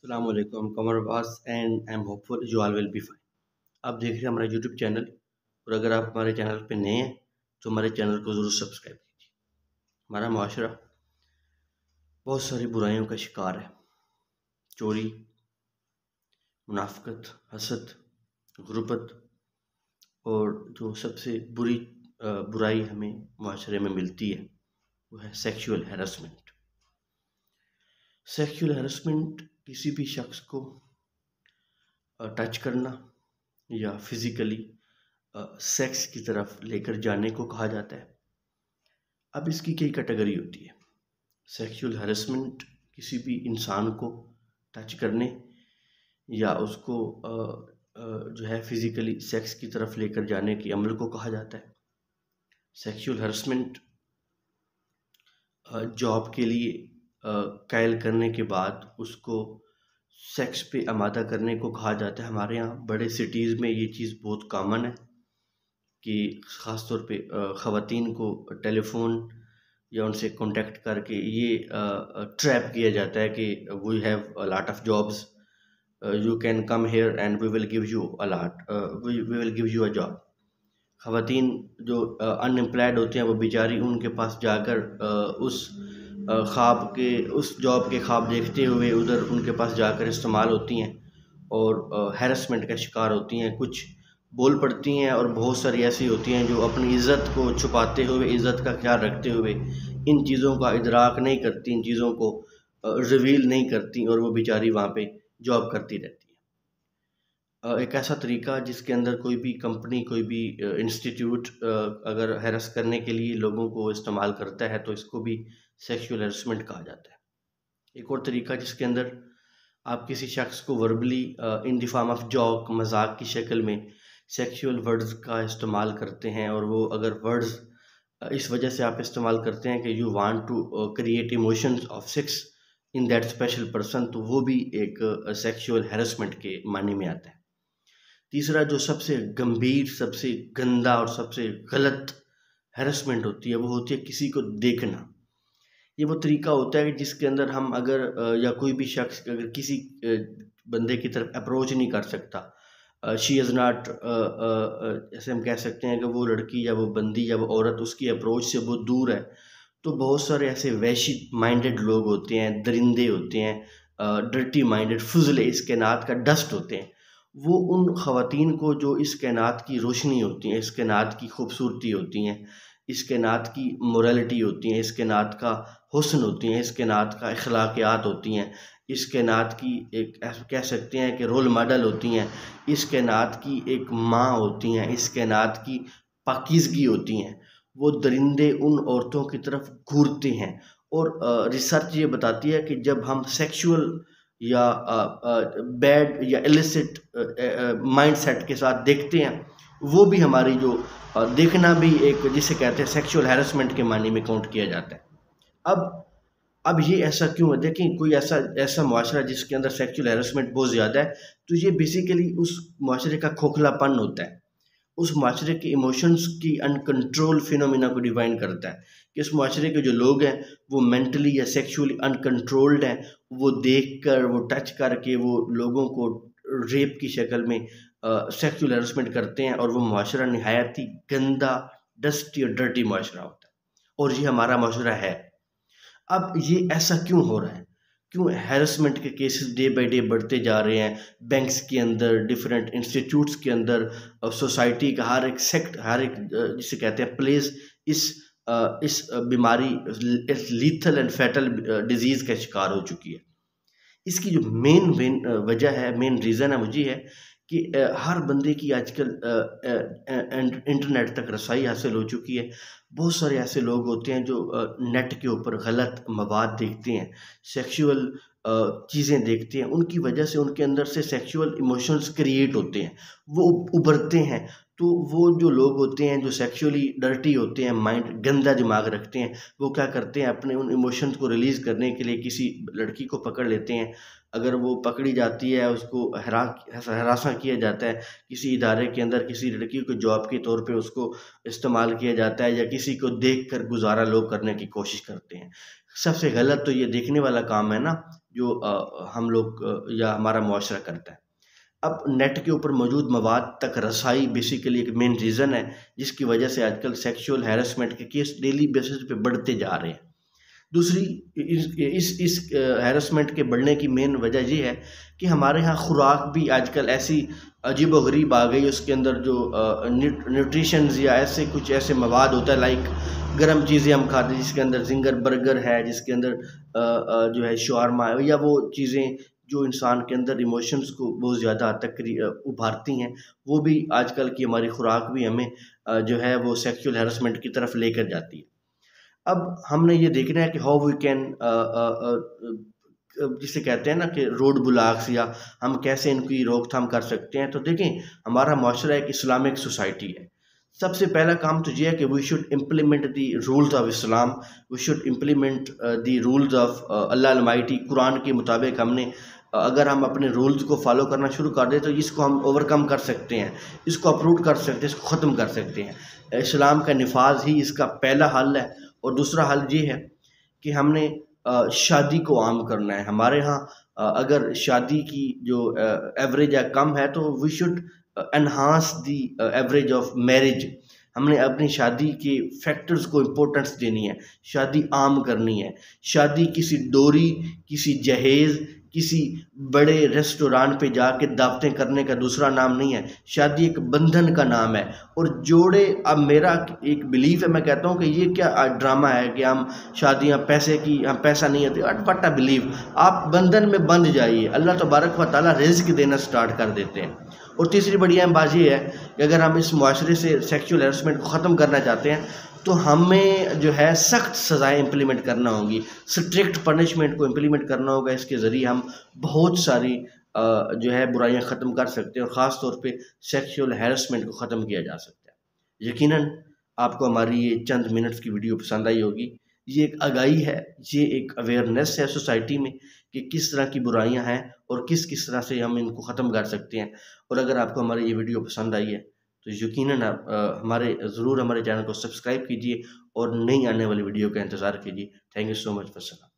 अस्सलामुअलैकुम Qamar Abbas and I am hopeful you all will be fine. आप देख रहे हैं हमारा यूट्यूब चैनल, और अगर आप हमारे चैनल पे नए हैं तो हमारे चैनल को ज़रूर सब्सक्राइब कीजिए। हमारा माशरा बहुत सारी बुराइयों का शिकार है। चोरी, मुनाफिकत, हसद, गुर्बत, और जो सबसे बुरी बुराई हमें माशरे में मिलती है वो है सेक्सुअल हैरेसमेंट। सेक्सुअल हैरेसमेंट किसी भी शख्स को टच करना या फिज़िकली सेक्स की तरफ लेकर जाने को कहा जाता है। अब इसकी कई कैटेगरी होती है। सेक्सुअल हैरेसमेंट किसी भी इंसान को टच करने या उसको जो है फिज़िकली सेक्स की तरफ लेकर जाने के अमल को कहा जाता है। सेक्सुअल हैरेसमेंट जॉब के लिए कायल करने के बाद उसको सेक्स पे आमादा करने को कहा जाता है। हमारे यहाँ बड़े सिटीज़ में ये चीज़ बहुत कॉमन है कि ख़ास तौर पे ख़वातीन को टेलीफोन या उनसे कांटेक्ट करके ये ट्रैप किया जाता है कि we have a lot of jobs, you can come here and we will give you a lot, we will give you a job. ख़वातीन जो अनएम्प्लॉयड होते हैं वो बेचारी उनके पास जाकर उस जॉब के ख्वाब देखते हुए उधर उनके पास जाकर इस्तेमाल होती हैं और हैरेसमेंट का शिकार होती हैं। कुछ बोल पड़ती हैं और बहुत सारी ऐसी होती हैं जो अपनी इज़्ज़त को छुपाते हुए, इज़्ज़त का ख्याल रखते हुए इन चीज़ों का इदराक नहीं करती, इन चीज़ों को रिवील नहीं करती और वो बेचारी वहाँ पे जॉब करती रहती हैं। एक ऐसा तरीका जिसके अंदर कोई भी कंपनी, कोई भी इंस्टीट्यूट अगर हैरेस करने के लिए लोगों को इस्तेमाल करता है तो इसको भी सेक्सुअल हैरेसमेंट कहा जाता है। एक और तरीका जिसके अंदर आप किसी शख्स को verbally in the form of joke, मजाक की शक्ल में सेक्सुअल वर्ड्स का इस्तेमाल करते हैं, और वो अगर वर्ड्स इस वजह से आप इस्तेमाल करते हैं कि you want to create emotions of sex in that special person, तो वो भी एक सेक्सुअल हैरेसमेंट के मानी में आता है। तीसरा जो सबसे गंभीर, सबसे गंदा और सबसे गलत हैरेसमेंट होती है वो होती है किसी को देखना। ये वो तरीका होता है कि जिसके अंदर हम अगर या कोई भी शख्स अगर किसी बंदे की तरफ अप्रोच नहीं कर सकता, शी इज़ नॉट, ऐसे हम कह सकते हैं कि वो लड़की या वो बंदी या वो औरत उसकी अप्रोच से बहुत दूर है, तो बहुत सारे ऐसे वैशी माइंडेड लोग होते हैं, दरिंदे होते हैं, डर्टी माइंडेड, फुजले इस कायनात का डस्ट होते हैं। वो उन ख़वातीन को जो इस कायनात की रोशनी होती हैं, इस कायनात की खूबसूरती होती हैं, इस कायनात की मोरालिटी होती हैं, इस कायनात का हुस्न होती हैं, इस कायनात का अखलाकियात होती हैं, इस कायनात की एक ऐसा कह सकते हैं कि रोल मॉडल होती हैं, इस कायनात की एक माँ होती हैं, इस कायनात की पाकीज़गी होती हैं, वो दरिंदे उन औरतों की तरफ घूरते हैं। और रिसर्च ये बताती है कि जब हम सेक्सुअल या बैड या इलिसिट माइंडसेट के साथ देखते हैं, वो भी हमारी जो देखना भी एक जिसे कहते हैं सेक्सुअल हैरेसमेंट के मानी में काउंट किया जाता है। अब ये ऐसा क्यों है? देखें, कोई ऐसा ऐसा मुआशरा जिसके अंदर सेक्सुअल हैरेसमेंट बहुत ज़्यादा है, तो ये बेसिकली उस मुआशरे का खोखलापन होता है, उस मुआशरे के इमोशंस की अनकंट्रोल फिनोमिना को डिफाइन करता है कि इस मुआशरे के जो लोग हैं वो मेंटली या सेक्सुअली अनकंट्रोल्ड हैं। वो देख कर, वो टच करके वो लोगों को रेप की शक्ल में सेक्सुअल हैरेसमेंट करते हैं, और वो मुआशरा नहायत ही गंदा, डस्टी और डर्टी मुआशरा होता है, और ये हमारा मुआशरा है। अब ये ऐसा क्यों हो रहा है? क्यों हैरेसमेंट के केसेस डे बाय डे बढ़ते जा रहे हैं? बैंक्स के अंदर, डिफरेंट इंस्टीट्यूट्स के अंदर, सोसाइटी का हर एक सेक्ट, हर एक जिसे कहते हैं प्लेस इस बीमारी, इस लीथल एंड फैटल डिजीज़ का शिकार हो चुकी है। इसकी जो मेन वजह है, मेन रीज़न है, मुझे है कि हर बंदे की आजकल इंटरनेट तक रसाई हासिल हो चुकी है। बहुत सारे ऐसे लोग होते हैं जो नेट के ऊपर गलत मवाद देखते हैं, सेक्सुअल चीज़ें देखते हैं, उनकी वजह से उनके अंदर से सेक्सुअल इमोशंस क्रिएट होते हैं, वो उभरते हैं। तो वो जो लोग होते हैं जो सेक्सुअली डर्टी होते हैं, माइंड गंदा दिमाग रखते हैं, वो क्या करते हैं, अपने उन इमोशंस को रिलीज़ करने के लिए किसी लड़की को पकड़ लेते हैं। अगर वो पकड़ी जाती है, उसको हरासा किया जाता है, किसी इदारे के अंदर किसी लड़की को जॉब के तौर पे उसको इस्तेमाल किया जाता है, या किसी को देख कर गुजारा लोग करने की कोशिश करते हैं। सबसे गलत तो ये देखने वाला काम है ना, जो हम लोग या हमारा मुआशरा करता है। अब नेट के ऊपर मौजूद मवाद तक रसाई बेसिकली एक मेन रीज़न है जिसकी वजह से आजकल सेक्सुअल हैरेसमेंट के केस डेली बेसिस पे बढ़ते जा रहे हैं। दूसरी इस हैरेसमेंट के बढ़ने की मेन वजह ये है कि हमारे यहाँ खुराक भी आजकल ऐसी अजीब व गरीब आ गई, उसके अंदर जो न्यूट्रिशंस या ऐसे मवाद होता है, लाइक गर्म चीज़ें हम खाते हैं जिसके अंदर जिंगर बर्गर है, जिसके अंदर जो है शवारमा है, या वो चीज़ें जो इंसान के अंदर इमोशंस को बहुत ज़्यादा हद तक उभारती हैं, वो भी आजकल की हमारी खुराक भी हमें जो है वो सेक्सुअल हैरेसमेंट की तरफ लेकर जाती है। अब हमने ये देखना है कि हाउ वी कैन जिसे कहते हैं ना कि रोड ब्लॉक्स, या हम कैसे इनकी रोकथाम कर सकते हैं। तो देखें, हमारा माशरा एक इस्लामिक सोसाइटी है। सबसे पहला काम तो ये है कि we should implement the rules of Islam, we should implement the rules of Allah almighty. कुरान के मुताबिक हमने अगर हम अपने रूल्स को फॉलो करना शुरू कर दें तो इसको हम ओवरकम कर सकते हैं, इसको अप्रूव कर सकते हैं, इसको ख़त्म कर सकते हैं। इस्लाम का नफाज ही इसका पहला हल है। और दूसरा हल ये है कि हमने शादी को आम करना है। हमारे यहाँ अगर शादी की जो एवरेज है कम है, तो we should enhance the average of marriage. हमने अपनी शादी के फैक्टर्स को इम्पोर्टेंस देनी है, शादी आम करनी है। शादी किसी डोरी, किसी जहेज़, किसी बड़े रेस्टोरेंट पे जाके दावतें करने का दूसरा नाम नहीं है। शादी एक बंधन का नाम है। और जोड़े, अब मेरा एक बिलीफ है, मैं कहता हूँ कि ये क्या ड्रामा है कि हम शादियाँ पैसे की, हम पैसा नहीं है, व्हाट अ बिलीव। आप बंधन में बंध जाइए, अल्लाह तबारक व तआला रिज़्क़ देना स्टार्ट कर देते हैं। और तीसरी बड़ी अहम बात ये है कि अगर हम इस मुआशरे से सेक्सुअल हैरेसमेंट को ख़त्म करना चाहते हैं तो हमें जो है सख्त सज़ाएँ इम्प्लीमेंट करना होंगी, स्ट्रिक्ट पनिशमेंट को इम्प्लीमेंट करना होगा। इसके ज़रिए हम बहुत सारी जो है बुराइयां ख़त्म कर सकते हैं, और ख़ास तौर पे सेक्सुअल हैरेसमेंट को ख़त्म किया जा सकता है। यकीनन आपको हमारी ये चंद मिनट्स की वीडियो पसंद आई होगी। ये एक आगाही है, ये एक अवेयरनेस है सोसाइटी में कि किस तरह की बुराइयां हैं और किस तरह से हम इनको ख़त्म कर सकते हैं। और अगर आपको हमारी ये वीडियो पसंद आई है तो यकीनन आप ज़रूर हमारे चैनल को सब्सक्राइब कीजिए और नई आने वाली वीडियो का इंतज़ार कीजिए। Thank you so much. वस्सलाम।